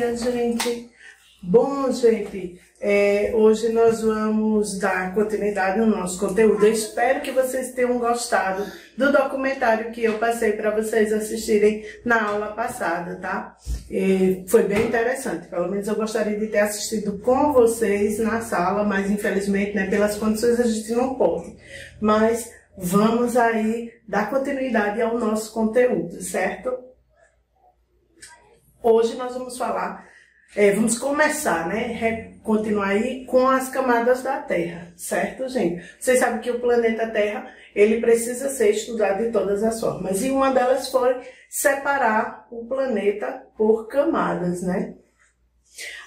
dia, gente. Bom, gente, hoje nós vamos dar continuidade no nosso conteúdo. Eu espero que vocês tenham gostado do documentário que eu passei para vocês assistirem na aula passada, tá? Foi bem interessante, pelo menos eu gostaria de ter assistido com vocês na sala, mas infelizmente, né, pelas condições a gente não pode. Mas vamos aí dar continuidade ao nosso conteúdo, certo? Hoje nós vamos falar, vamos começar, né, continuar aí com as camadas da Terra, certo, gente? Vocês sabem que o planeta Terra, ele precisa ser estudado de todas as formas, e uma delas foi separar o planeta por camadas, né?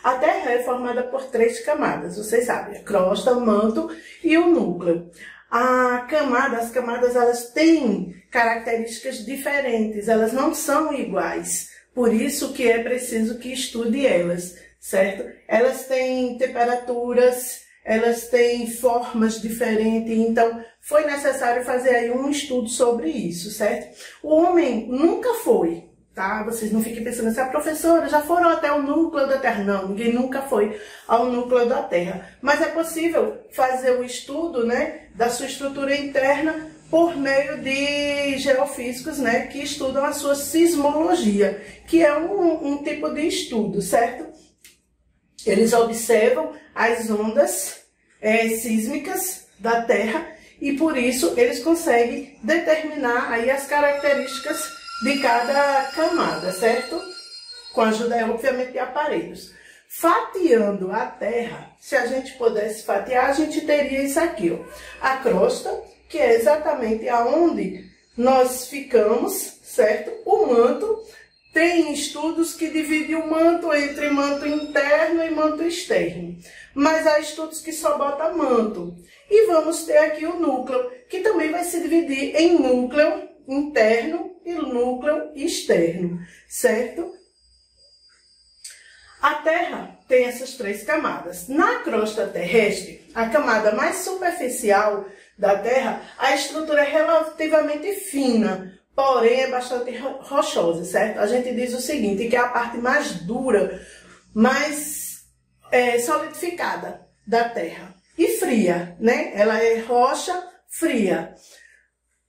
A Terra é formada por 3 camadas, vocês sabem, a crosta, o manto e o núcleo. As camadas, elas têm características diferentes, elas não são iguais. Por isso que é preciso que estude elas, certo? Elas têm temperaturas, elas têm formas diferentes, então foi necessário fazer aí um estudo sobre isso, certo? O homem nunca foi, tá? Vocês não fiquem pensando assim, professora, já foram até o núcleo da Terra? Não, ninguém nunca foi ao núcleo da Terra. Mas é possível fazer o estudo, né, da sua estrutura interna por meio de geofísicos, né, que estudam a sua sismologia, que é um tipo de estudo, certo? Eles observam as ondas sísmicas da Terra e por isso eles conseguem determinar aí as características de cada camada, certo? Com a ajuda, obviamente, de aparelhos. Fatiando a Terra, se a gente pudesse fatiar, a gente teria isso aqui, ó, a crosta, que é exatamente aonde nós ficamos, certo? O manto, tem estudos que dividem o manto entre manto interno e manto externo, mas há estudos que só botam manto. E vamos ter aqui o núcleo, que também vai se dividir em núcleo interno e núcleo externo, certo? A Terra tem essas 3 camadas. Na crosta terrestre, a camada mais superficial da Terra, a estrutura é relativamente fina, porém é bastante rochosa, certo? A gente diz o seguinte, que é a parte mais dura, mais solidificada da Terra. E fria, né? Ela é rocha fria.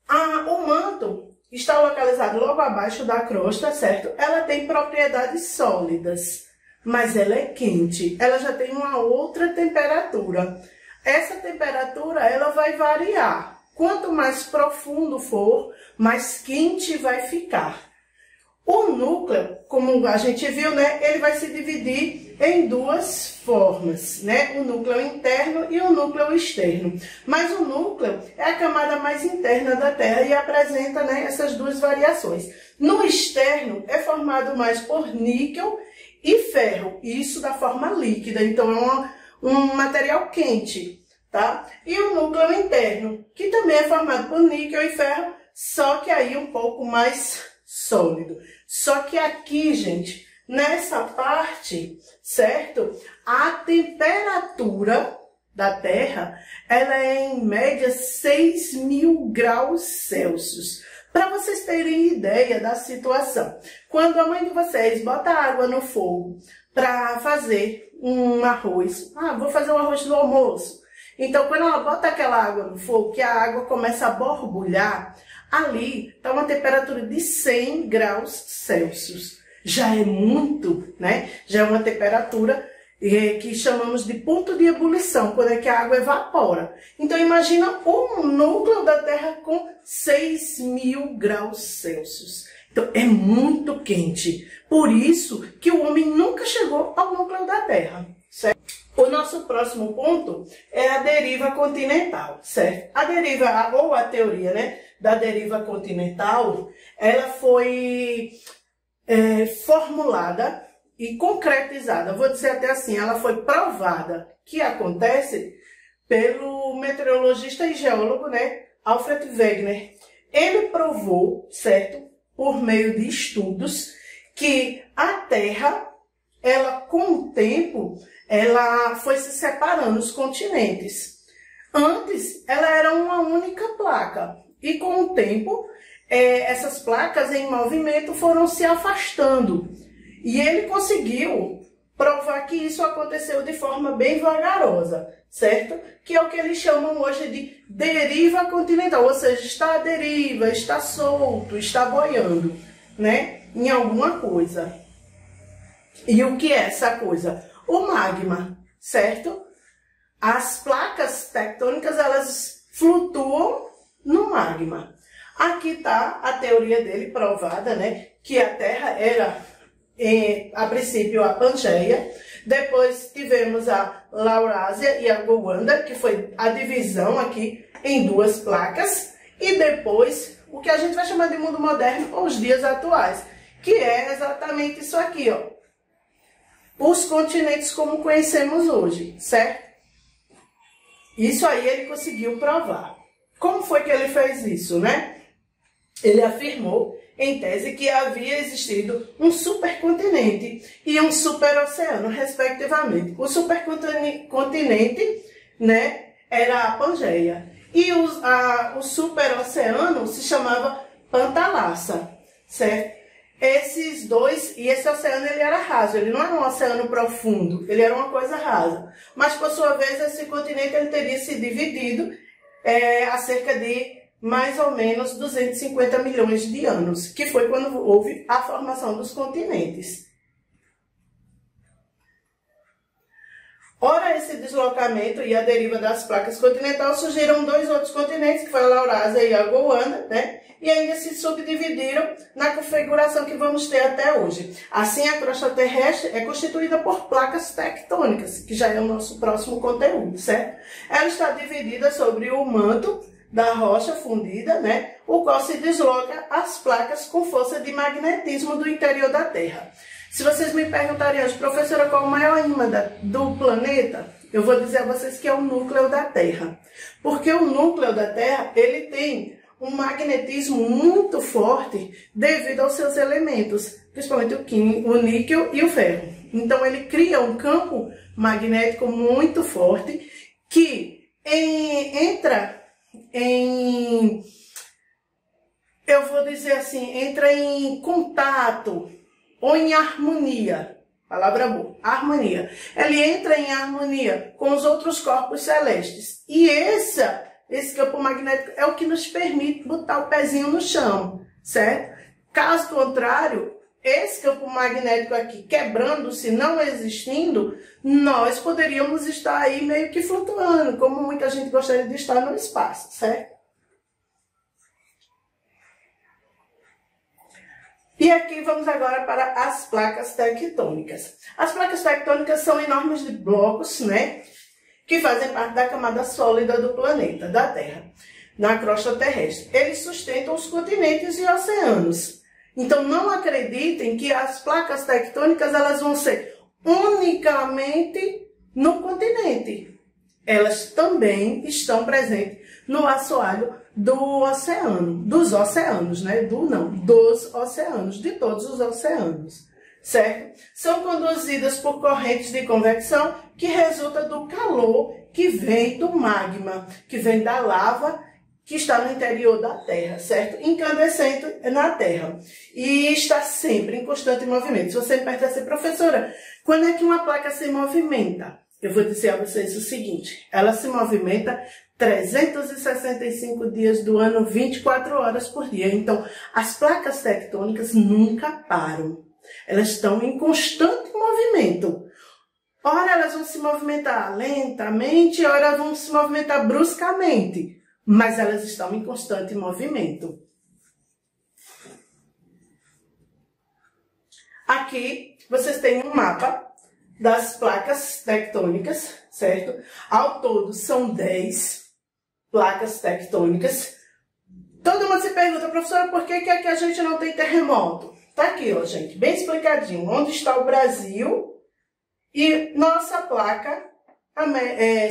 O manto está localizado logo abaixo da crosta, certo? Ela tem propriedades sólidas, mas ela é quente. Ela já tem uma outra temperatura. Essa temperatura, ela vai variar. Quanto mais profundo for, mais quente vai ficar. O núcleo, como a gente viu, né, ele vai se dividir em 2 formas, né? O núcleo interno e o núcleo externo. Mas o núcleo é a camada mais interna da Terra e apresenta, né, essas 2 variações. No externo, é formado mais por níquel e ferro, isso da forma líquida, então é um material quente, tá? E o núcleo interno, que também é formado por níquel e ferro, só que aí um pouco mais sólido. Só que aqui, gente, nessa parte, certo? A temperatura da Terra, ela é em média 6.000 graus Celsius. Para vocês terem ideia da situação, quando a mãe de vocês bota água no fogo para fazer um arroz, vou fazer um arroz do almoço. Então, quando ela bota aquela água no fogo, que a água começa a borbulhar, ali está uma temperatura de 100 graus Celsius. Já é muito, né? Já é uma temperatura que chamamos de ponto de ebulição, quando é que a água evapora. Então, imagina o núcleo da Terra com 6.000 graus Celsius. Então, é muito quente. Por isso que o homem nunca chegou ao núcleo da Terra, certo? O nosso próximo ponto é a deriva continental, certo? A deriva, ou a teoria, né, da deriva continental, ela foi formulada e concretizada, vou dizer até assim, ela foi provada, que acontece pelo meteorologista e geólogo, né, Alfred Wegener. Ele provou, certo, por meio de estudos, que a Terra, ela com o tempo, ela foi se separando os continentes. Antes, ela era uma única placa, e com o tempo, essas placas em movimento foram se afastando. E ele conseguiu provar que isso aconteceu de forma bem vagarosa, certo? Que é o que eles chamam hoje de deriva continental, ou seja, está à deriva, está solto, está boiando, né? Em alguma coisa. E o que é essa coisa? O magma, certo? As placas tectônicas, elas flutuam no magma. Aqui está a teoria dele provada, né? Que a Terra era, a princípio, a Pangeia. Depois tivemos a Laurásia e a Gondwana, que foi a divisão aqui em duas placas. E depois, o que a gente vai chamar de mundo moderno, ou os dias atuais, que é exatamente isso aqui, ó. Os continentes como conhecemos hoje, certo? Isso aí ele conseguiu provar. Como foi que ele fez isso, né? Ele afirmou, em tese, que havia existido um supercontinente e um superoceano, respectivamente. O supercontinente, né, era a Pangeia. E o superoceano se chamava Pantalassa, certo? Esses dois, e esse oceano ele era raso, ele não era um oceano profundo, ele era uma coisa rasa. Mas, por sua vez, esse continente ele teria se dividido há cerca de mais ou menos 250 milhões de anos, que foi quando houve a formação dos continentes. Ora, esse deslocamento e a deriva das placas continentais surgiram dois outros continentes, que foi a Laurásia e a Gondwana, né? E ainda se subdividiram na configuração que vamos ter até hoje. Assim, a crosta terrestre é constituída por placas tectônicas, que já é o nosso próximo conteúdo, certo? Ela está dividida sobre o manto da rocha fundida, né? O qual se desloca as placas com força de magnetismo do interior da Terra. Se vocês me perguntarem hoje, professora, qual o maior ímã do planeta? Eu vou dizer a vocês que é o núcleo da Terra. Porque o núcleo da Terra, ele tem um magnetismo muito forte devido aos seus elementos, principalmente o níquel e o ferro. Então, ele cria um campo magnético muito forte que entra em contato ou em harmonia, palavra boa, harmonia. Ele entra em harmonia com os outros corpos celestes. E esse campo magnético é o que nos permite botar o pezinho no chão, certo? Caso contrário, esse campo magnético aqui quebrando-se, não existindo, nós poderíamos estar aí meio que flutuando, como muita gente gostaria de estar no espaço, certo? E aqui vamos agora para as placas tectônicas. As placas tectônicas são enormes blocos, né, que fazem parte da camada sólida do planeta, da Terra, na crosta terrestre. Eles sustentam os continentes e oceanos. Então, não acreditem que as placas tectônicas elas vão ser unicamente no continente. Elas também estão presentes no assoalho do oceano, dos oceanos, né? Dos oceanos, de todos os oceanos, certo? São conduzidas por correntes de convecção que resulta do calor que vem do magma, que vem da lava que está no interior da Terra, certo? Incandescente na Terra. E está sempre em constante movimento. Se você me perguntar assim, professora, quando é que uma placa se movimenta? Eu vou dizer a vocês o seguinte, ela se movimenta 365 dias do ano, 24 horas por dia. Então, as placas tectônicas nunca param. Elas estão em constante movimento. Ora, elas vão se movimentar lentamente, ora, elas vão se movimentar bruscamente. Mas elas estão em constante movimento. Aqui, vocês têm um mapa das placas tectônicas, certo? Ao todo, são 10 placas tectônicas. Todo mundo se pergunta, professora, por que é que a gente não tem terremoto? Tá aqui, ó, gente, bem explicadinho. Onde está o Brasil e nossa placa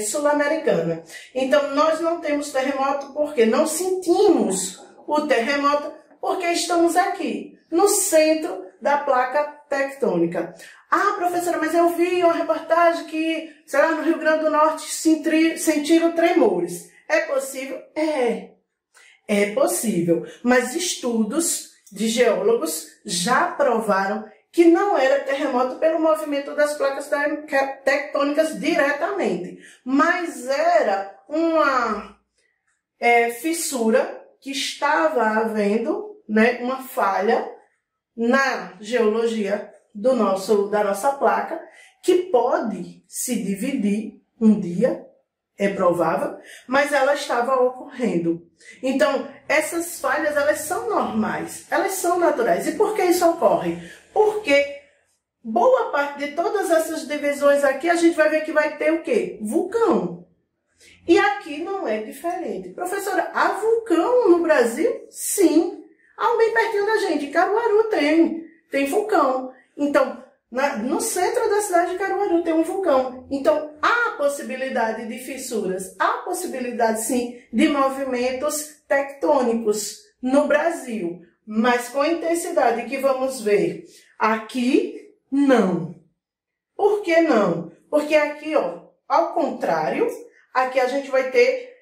sul-americana. Então, nós não temos terremoto porque não sentimos o terremoto porque estamos aqui, no centro da placa tectônica. Ah, professora, mas eu vi uma reportagem que, sei lá, no Rio Grande do Norte sentiram tremores. É possível? É possível. Mas estudos de geólogos já provaram que não era terremoto pelo movimento das placas tectônicas diretamente, mas era uma fissura que estava havendo, né, uma falha na geologia da nossa placa, que pode se dividir um dia, é provável, mas ela estava ocorrendo. Então, essas falhas, elas são normais, elas são naturais. E por que isso ocorre? Porque boa parte de todas essas divisões aqui, a gente vai ver que vai ter o quê? Vulcão. E aqui não é diferente. Professora, há vulcão no Brasil? Sim. Há um bem pertinho da gente, Caruaru tem vulcão. Então, no centro da cidade de Caruaru tem um vulcão. Então, há possibilidade de fissuras, há possibilidade, sim, de movimentos tectônicos no Brasil. Mas com a intensidade que vamos ver aqui, não. Por que não? Porque aqui, ó, ao contrário, aqui a gente vai ter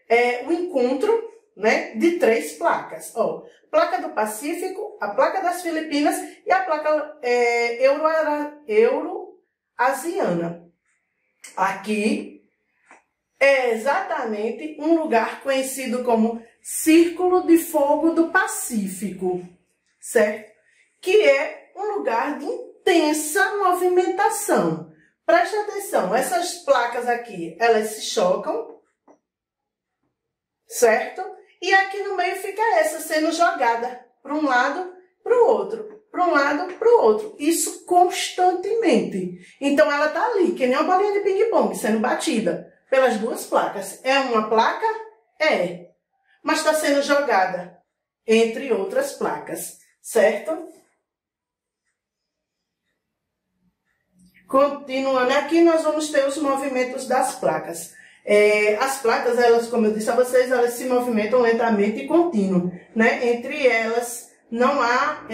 o encontro, né, de 3 placas. Ó, placa do Pacífico, a placa das Filipinas e a placa euroasiana. Aqui é exatamente um lugar conhecido como Círculo de Fogo do Pacífico, certo? Que é um lugar de intensa movimentação. Preste atenção, essas placas aqui, elas se chocam, certo? E aqui no meio fica essa sendo jogada para um lado, para o outro, para um lado, para o outro. Isso constantemente. Então ela está ali, que nem uma bolinha de ping-pong, sendo batida pelas 2 placas. É uma placa? É. Mas está sendo jogada entre outras placas, certo? Continuando aqui, nós vamos ter os movimentos das placas. As placas, elas, como eu disse a vocês, elas se movimentam lentamente e contínuo, né? Entre elas não há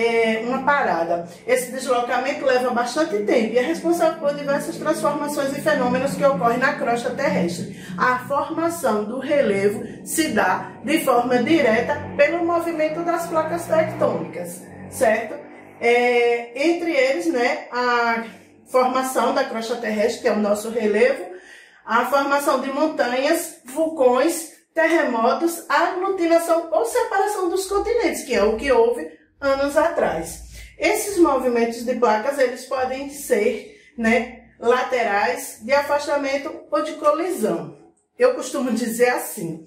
uma parada. Esse deslocamento leva bastante tempo e é responsável por diversas transformações e fenômenos que ocorrem na crosta terrestre. A formação do relevo se dá de forma direta pelo movimento das placas tectônicas, certo? Entre eles, né, a formação da crosta terrestre, que é o nosso relevo, a formação de montanhas, vulcões, terremotos, a aglutinação ou separação dos continentes, que é o que houve anos atrás. Esses movimentos de placas, eles podem ser, né, laterais, de afastamento ou de colisão. Eu costumo dizer assim,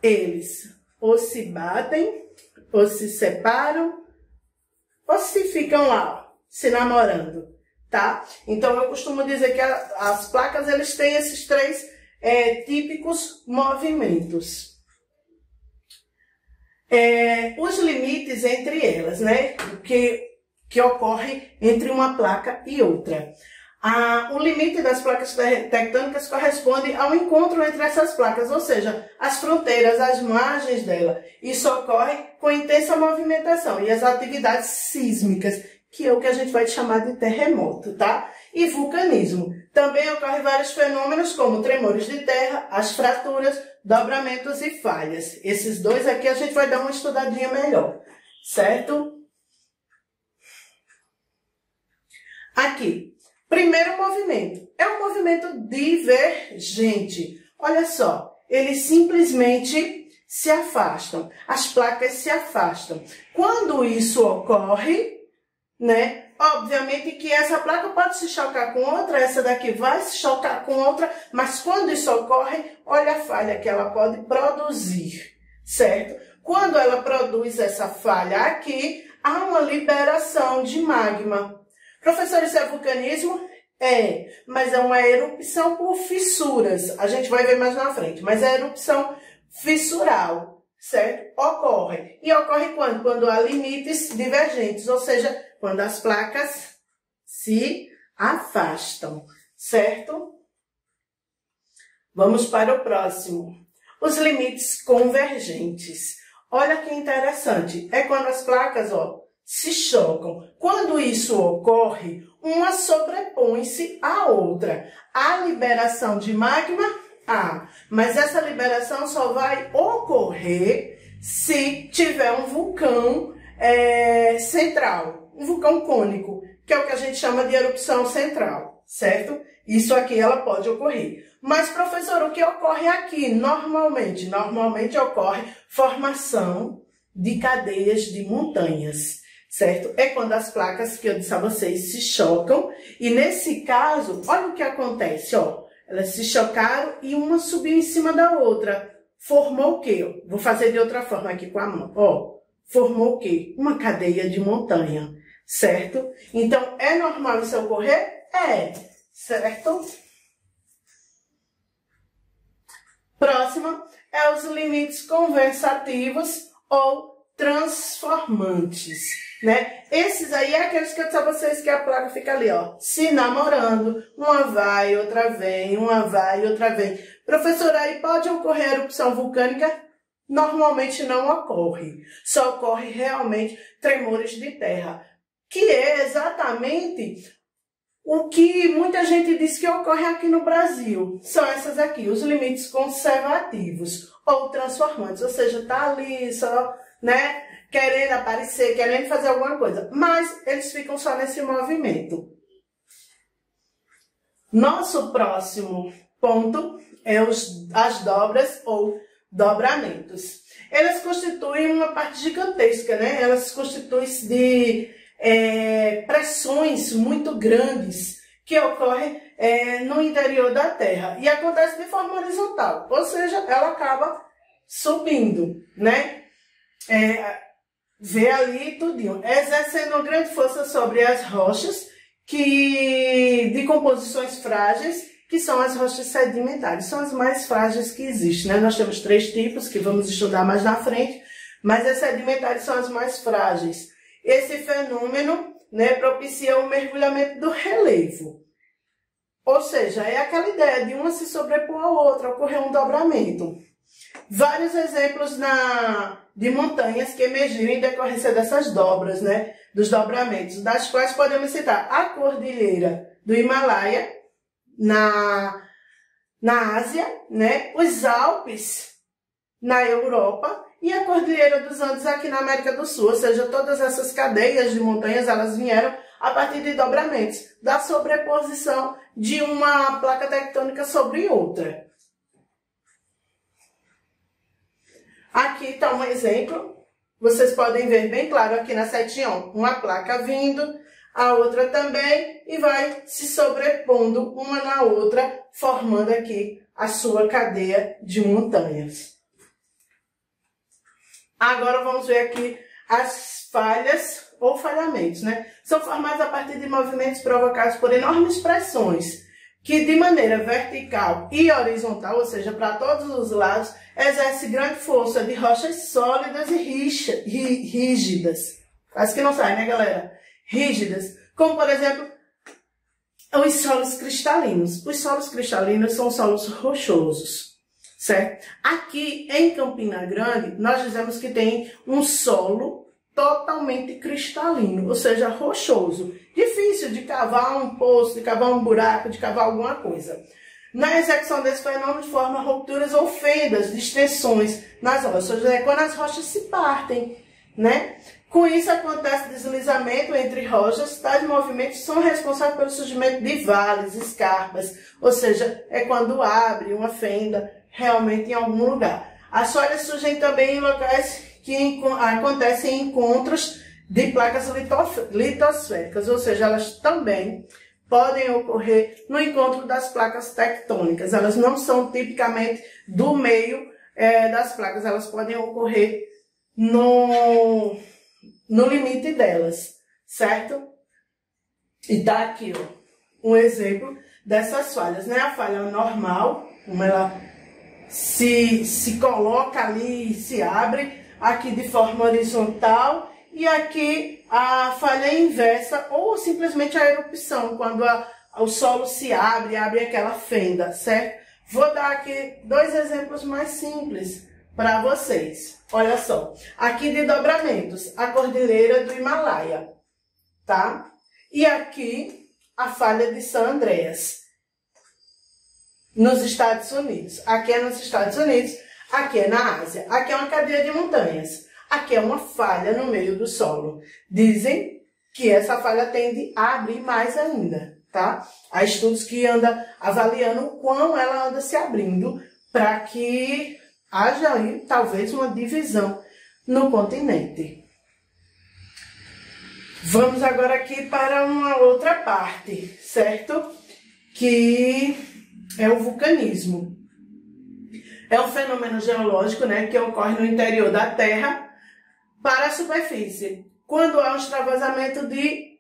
eles ou se batem, ou se separam, ou se ficam lá, se namorando, tá? Então, eu costumo dizer que as placas, eles têm esses 3 típicos movimentos. Os limites entre elas, né? Que ocorre entre uma placa e outra. O limite das placas tectônicas corresponde ao encontro entre essas placas, ou seja, as fronteiras, as margens dela. Isso ocorre com intensa movimentação e as atividades sísmicas, que é o que a gente vai chamar de terremoto, tá? E vulcanismo. Também ocorrem vários fenômenos como tremores de terra, as fraturas, dobramentos e falhas. Esses 2 aqui a gente vai dar uma estudadinha melhor, certo? Aqui, primeiro movimento. É um movimento divergente. Olha só, eles simplesmente se afastam. As placas se afastam. Quando isso ocorre, né? Obviamente que essa placa pode se chocar com outra, essa daqui vai se chocar com outra, mas quando isso ocorre, olha a falha que ela pode produzir, certo? Quando ela produz essa falha aqui, há uma liberação de magma. Professor, isso é vulcanismo? É, mas é uma erupção por fissuras. A gente vai ver mais na frente, mas é erupção fissural, certo? Ocorre. E ocorre quando? Quando há limites divergentes, ou seja, quando as placas se afastam, certo? Vamos para o próximo. Os limites convergentes. Olha que interessante. É quando as placas, ó, se chocam. Quando isso ocorre, uma sobrepõe-se à outra. A liberação de magma, mas essa liberação só vai ocorrer se tiver um vulcão central, um vulcão cônico, que é o que a gente chama de erupção central, certo? Isso aqui ela pode ocorrer. Mas, professor, o que ocorre aqui normalmente? Normalmente ocorre formação de cadeias de montanhas, certo? É quando as placas que eu disse a vocês se chocam e nesse caso, olha o que acontece, ó. Elas se chocaram e uma subiu em cima da outra. Formou o quê? Vou fazer de outra forma aqui com a mão, ó. Formou o quê? Uma cadeia de montanha, certo? Então, é normal isso ocorrer? É, certo? Próxima é os limites conversativos ou transformantes, né? Esses aí é aqueles que eu disse a vocês que a placa fica ali, ó, se namorando, uma vai, outra vem, uma vai, outra vem. Professora, aí pode ocorrer erupção vulcânica? Normalmente não ocorre, só ocorre realmente tremores de terra, que é exatamente o que muita gente diz que ocorre aqui no Brasil. São essas aqui, os limites conservativos ou transformantes, ou seja, tá ali só, né, querendo aparecer, querendo fazer alguma coisa, mas eles ficam só nesse movimento. Nosso próximo ponto é as dobras ou dobramentos. Elas constituem uma parte gigantesca, né? Elas constituem de pressões muito grandes que ocorrem no interior da Terra e acontece de forma horizontal, ou seja, ela acaba subindo, né? Vê ali tudinho, exercendo uma grande força sobre as rochas de composições frágeis, que são as rochas sedimentares, são as mais frágeis que existem, né? Nós temos 3 tipos que vamos estudar mais na frente, mas as sedimentares são as mais frágeis. Esse fenômeno, né, propicia o mergulhamento do relevo. Ou seja, é aquela ideia de uma se sobrepor à outra, ocorrer um dobramento. Vários exemplos de montanhas que emergiram em decorrência dessas dobras, né, dos dobramentos, das quais podemos citar a Cordilheira do Himalaia, na Ásia, né, os Alpes na Europa, e a Cordilheira dos Andes aqui na América do Sul, ou seja, todas essas cadeias de montanhas, elas vieram a partir de dobramentos, da sobreposição de uma placa tectônica sobre outra. Aqui está um exemplo, vocês podem ver bem claro aqui na setinha, uma placa vindo, a outra também, e vai se sobrepondo uma na outra, formando aqui a sua cadeia de montanhas. Agora vamos ver aqui as falhas ou falhamentos, né? São formados a partir de movimentos provocados por enormes pressões, que de maneira vertical e horizontal, ou seja, para todos os lados, exerce grande força de rochas sólidas e rígidas. As que não saem, né, galera? Rígidas, como por exemplo, os solos cristalinos. Os solos cristalinos são solos rochosos, certo? Aqui em Campina Grande, nós dizemos que tem um solo totalmente cristalino, ou seja, rochoso. Difícil de cavar um poço, de cavar um buraco, de cavar alguma coisa. Na execução desse fenômeno, forma rupturas ou fendas, distensões nas rochas, né? Quando as rochas se partem, né? Com isso acontece deslizamento entre rochas, tais movimentos são responsáveis pelo surgimento de vales, escarpas, ou seja, é quando abre uma fenda realmente em algum lugar. As falhas surgem também em locais que acontecem encontros de placas litosféricas, ou seja, elas também podem ocorrer no encontro das placas tectônicas. Elas não são tipicamente do meio das placas, elas podem ocorrer no limite delas, certo? E tá aqui, ó, um exemplo dessas falhas, né? A falha normal, como ela se coloca ali e se abre, aqui de forma horizontal, e aqui a falha inversa, ou simplesmente a erupção, quando o solo se abre aquela fenda, certo? Vou dar aqui 2 exemplos mais simples para vocês. Olha só, aqui de dobramentos, a Cordilheira do Himalaia, tá? E aqui a falha de San Andreas, nos Estados Unidos. Aqui é nos Estados Unidos, aqui é na Ásia. Aqui é uma cadeia de montanhas. Aqui é uma falha no meio do solo. Dizem que essa falha tende a abrir mais ainda, tá? Há estudos que andam avaliando o quão ela anda se abrindo para que haja aí talvez uma divisão no continente. Vamos agora aqui para uma outra parte, certo? Que é o vulcanismo. É um fenômeno geológico, né, que ocorre no interior da Terra para a superfície, quando há um extravasamento de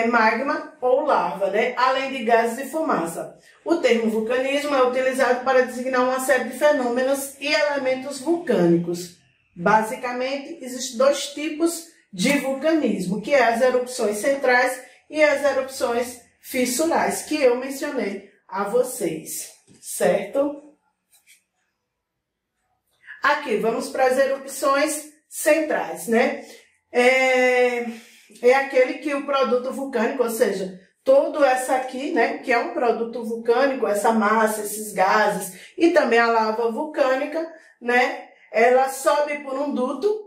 magma ou lava, né, além de gases e fumaça. O termo vulcanismo é utilizado para designar uma série de fenômenos e elementos vulcânicos. Basicamente, existem dois tipos de vulcanismo, que é as erupções centrais e as erupções fissurais, que eu mencionei a vocês, certo? Aqui, vamos para as erupções centrais, né? É aquele que o produto vulcânico, ou seja, todo essa aqui, né, que é um produto vulcânico, essa massa, esses gases, e também a lava vulcânica, né, ela sobe por um duto.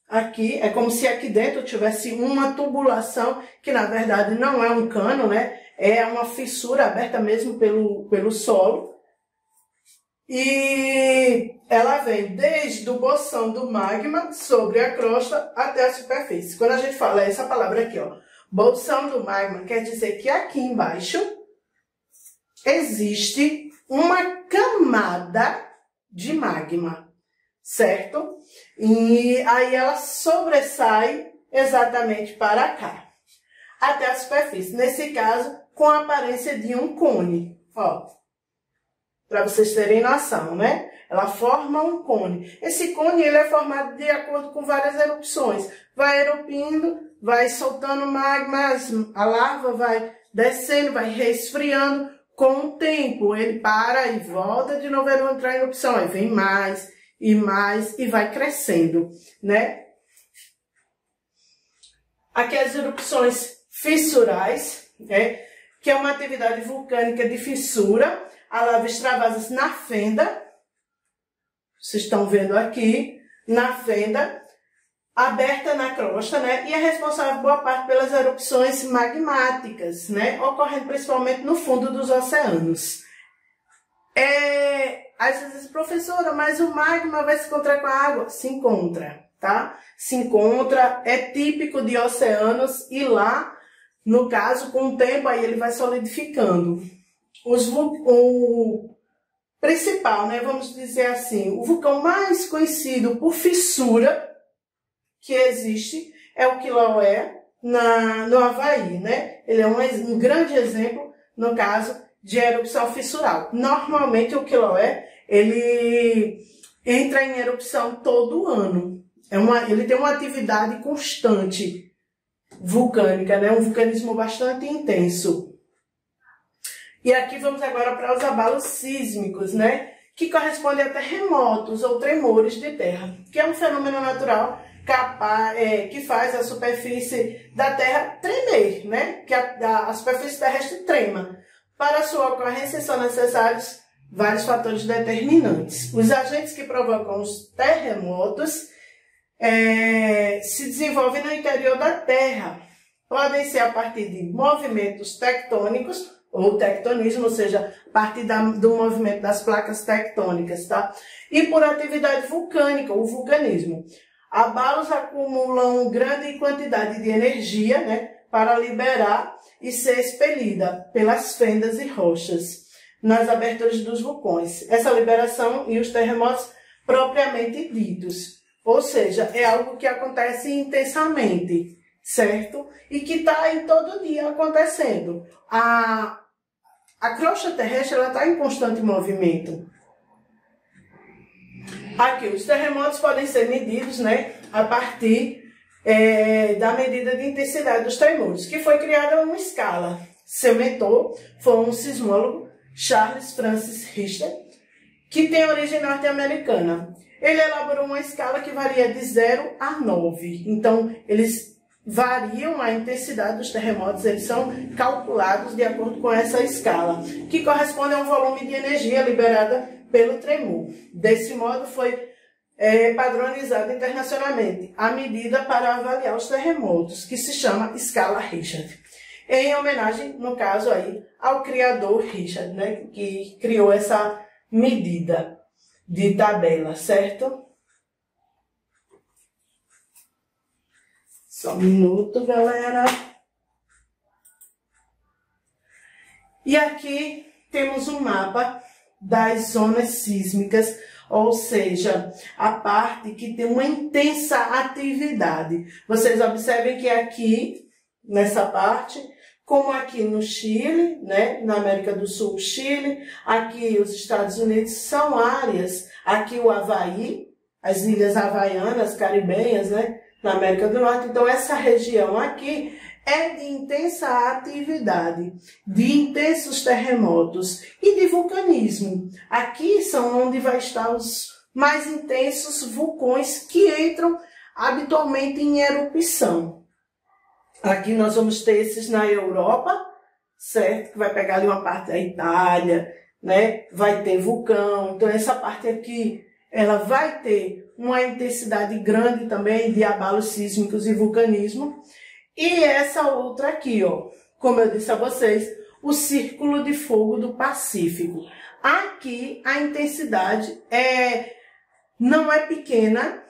Aqui, é como se aqui dentro tivesse uma tubulação, que na verdade não é um cano, né? É uma fissura aberta mesmo pelo solo. E ela vem desde o bolsão do magma sobre a crosta até a superfície. Quando a gente fala essa palavra aqui, ó, bolsão do magma, quer dizer que aqui embaixo existe uma camada de magma, certo? E aí ela sobressai exatamente para cá, até a superfície. Nesse caso, com a aparência de um cone, ó, para vocês terem noção, né? Ela forma um cone. Esse cone ele é formado de acordo com várias erupções. Vai erupindo, vai soltando magma, a lava vai descendo, vai resfriando. Com o tempo, ele para e volta de novo a entrar em erupção. Aí vem mais e mais e vai crescendo, né? Aqui as erupções fissurais, né? Que é uma atividade vulcânica de fissura. A lava extravasa na fenda, vocês estão vendo aqui, na fenda, aberta na crosta, né? E é responsável boa parte pelas erupções magmáticas, né? Ocorrendo principalmente no fundo dos oceanos. Às vezes, professora, mas o magma vai se encontrar com a água? Se encontra, tá? Se encontra, é típico de oceanos e lá, no caso, com o tempo, aí ele vai solidificando. O principal, né, vamos dizer assim, o vulcão mais conhecido por fissura que existe é o Kilauea no Havaí, né? Ele é um grande exemplo, no caso, de erupção fissural. Normalmente o Kilauea, ele entra em erupção todo ano. Ele tem uma atividade constante vulcânica, né? Um vulcanismo bastante intenso. E aqui vamos agora para os abalos sísmicos, né? Que correspondem a terremotos ou tremores de terra, que é um fenômeno natural que faz a superfície da Terra tremer, né? Que a superfície terrestre trema. Para sua ocorrência são necessários vários fatores determinantes. Os agentes que provocam os terremotos se desenvolvem no interior da Terra. Podem ser a partir de movimentos tectônicos, ou tectonismo, ou seja, a partir do movimento das placas tectônicas, tá? E por atividade vulcânica, o vulcanismo. Abalos acumulam grande quantidade de energia, né, para liberar e ser expelida pelas fendas e rochas nas aberturas dos vulcões. Essa liberação e os terremotos propriamente ditos. Ou seja, é algo que acontece intensamente, certo? E que está aí todo dia acontecendo. A crosta terrestre está em constante movimento. Aqui, os terremotos podem ser medidos, né, a partir da medida de intensidade dos tremores, que foi criada uma escala. Seu mentor foi um sismólogo, Charles Francis Richter, que tem origem norte-americana. Ele elaborou uma escala que varia de 0 a 9. Então, eles variam a intensidade dos terremotos, eles são calculados de acordo com essa escala, que corresponde a um volume de energia liberada pelo tremor. Desse modo, foi padronizada internacionalmente, a medida para avaliar os terremotos, que se chama escala Richard. Em homenagem, no caso aí, ao criador Richard, né, que criou essa medida de tabela, certo? Só um minuto, galera. E aqui temos um mapa das zonas sísmicas, ou seja, a parte que tem uma intensa atividade. Vocês observem que aqui, nessa parte, como aqui no Chile, né, na América do Sul, Chile, aqui os Estados Unidos, são áreas, aqui o Havaí, as ilhas havaianas, caribenhas, né, na América do Norte. Então, essa região aqui é de intensa atividade, de intensos terremotos e de vulcanismo. Aqui são onde vai estar os mais intensos vulcões que entram habitualmente em erupção. Aqui nós vamos ter esses na Europa, certo? Que vai pegar ali uma parte da Itália, né? Vai ter vulcão. Então essa parte aqui, ela vai ter uma intensidade grande também de abalos sísmicos e vulcanismo. E essa outra aqui, ó, como eu disse a vocês, o Círculo de Fogo do Pacífico. Aqui a intensidade não é pequena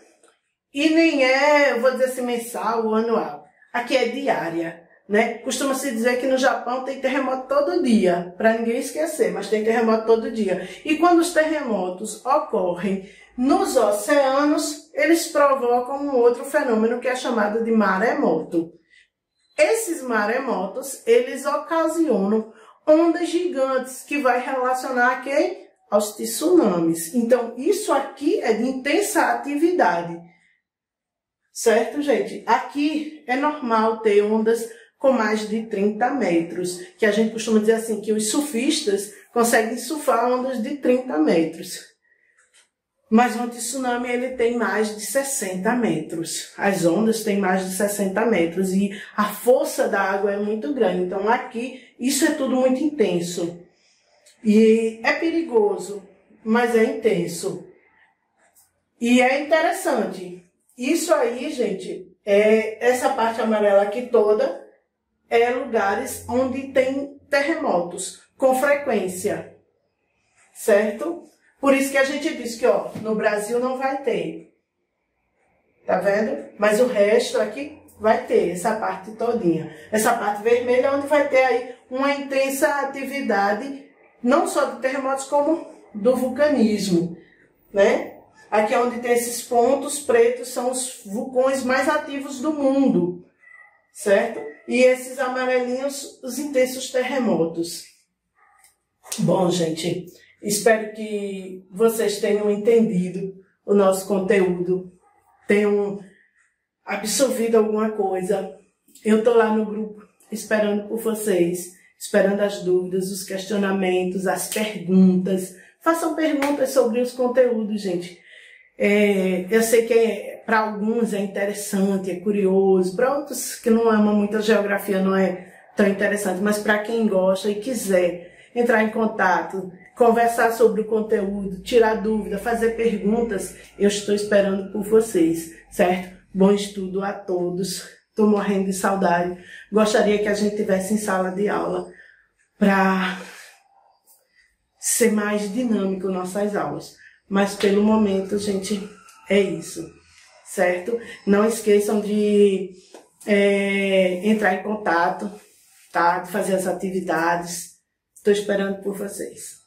e nem é, vou dizer assim, mensal ou anual. Aqui é diária, né? Costuma-se dizer que no Japão tem terremoto todo dia, para ninguém esquecer, mas tem terremoto todo dia. E quando os terremotos ocorrem nos oceanos, eles provocam um outro fenômeno que é chamado de maremoto. Esses maremotos, eles ocasionam ondas gigantes que vai relacionar a quem? Aos tsunamis. Então, isso aqui é de intensa atividade. Certo, gente? Aqui é normal ter ondas com mais de 30 metros, que a gente costuma dizer assim, que os surfistas conseguem surfar ondas de 30 metros. Mas um tsunami, ele tem mais de 60 metros. As ondas têm mais de 60 metros e a força da água é muito grande. Então aqui, isso é tudo muito intenso. E é perigoso, mas é intenso. E é interessante. Isso aí, gente, essa parte amarela aqui toda, é lugares onde tem terremotos com frequência, certo? Por isso que a gente disse que, ó, no Brasil não vai ter, tá vendo? Mas o resto aqui vai ter, essa parte todinha. Essa parte vermelha onde vai ter aí uma intensa atividade, não só de terremotos, como do vulcanismo, né? Aqui onde tem esses pontos pretos são os vulcões mais ativos do mundo, certo? E esses amarelinhos, os intensos terremotos. Bom, gente, espero que vocês tenham entendido o nosso conteúdo, tenham absorvido alguma coisa. Eu estou lá no grupo esperando por vocês, esperando as dúvidas, os questionamentos, as perguntas. Façam perguntas sobre os conteúdos, gente. Eu sei que para alguns é interessante, é curioso, para outros que não amam muito a geografia não é tão interessante, mas para quem gosta e quiser entrar em contato, conversar sobre o conteúdo, tirar dúvida, fazer perguntas, eu estou esperando por vocês, certo? Bom estudo a todos, estou morrendo de saudade, gostaria que a gente tivesse em sala de aula para ser mais dinâmico nossas aulas. Mas pelo momento, gente, é isso, certo? Não esqueçam de entrar em contato, tá? De fazer as atividades. Estou esperando por vocês.